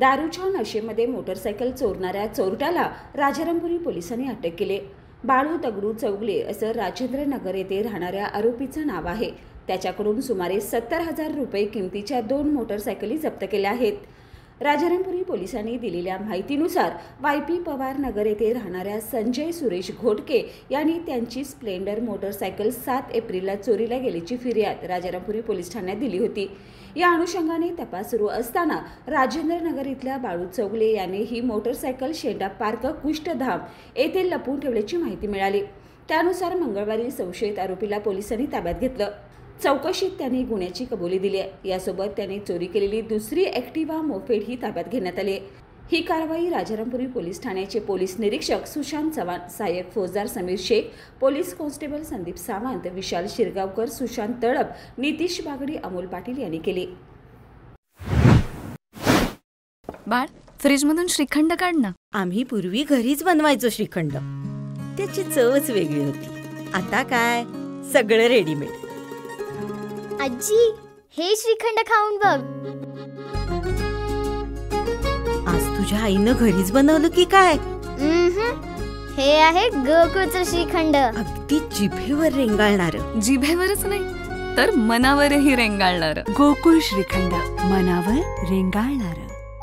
दारूच्या नशेमध्ये मोटरसायकल चोरणाऱ्या चोरट्याला राजारामपुरी पोलिसांनी अटक केली। बाळू दगडू चौगले असं राजेंद्र नगर येथे राहणाऱ्या आरोपीचं नाव आहे। त्याच्याकडून सुमारे 70,000 रुपये किमतीच्या 2 मोटरसायकली जप्त केल्या आहेत। राजारामपुरी पोलिसांनी दिलेल्या माहितीनुसार वायपी पवार नगर येथे राहणाऱ्या संजय सुरेश घोटके यांनी त्यांची स्प्लेंडर मोटरसायकल 7 एप्रिलला चोरीला गेल्याची फिर्याद राजारामपुरी पोलीस ठाण्यात दिली होती। या अनुषंगाने तपास सुरू असताना राजेंद्र नगर इथल्या बाळू चौगले यांनी ही मोटरसायकल शेंडा पार्क कुष्ठधाम येथे लपवून ठेवल्याची माहिती मिळाली। त्यानुसार मंगळवारी संशयित आरोपीला पोलिसांनी ताब्यात घेतलं। चौकशीत त्यांनी गुन्ह्याची कबुली दिली आहे। यासोबत त्यांनी चोरी केलेली दुसरी ॲक्टिवा मोपेड ही ताब्यात घेण्यात आली। ही कारवाई राजारामपुरी पोलीस ठाण्याचे पोलीस निरीक्षक सुशांत चव्हाण, सहाय्यक फौजदार समीर शेख, पोलीस कॉन्स्टेबल संदीप सावंत, विशाल शिरगावकर, सुशांत तळप, नितीश बागडी, अमोल पाटील यांनी केली। बाळ, फ्रीजमधून श्रीखंड काढ ना। आम्ही पूर्वी घरीच बनवायचो श्रीखंड, त्याची चवच वेगळी होती। आता काय सगळं रेडीमेड। आजी, हे श्रीखंड खाऊन बघ। आज तुझ्या आईनं घरीच बनवलं की काय? हे आहे गोकुळचं श्रीखंड, अगदी जिभेवर रेंगाळणार। जिभेवरच नाही तर मनावरही रेंगाळणार। गोकुळ श्रीखंड, मनावर रेंगाळणार।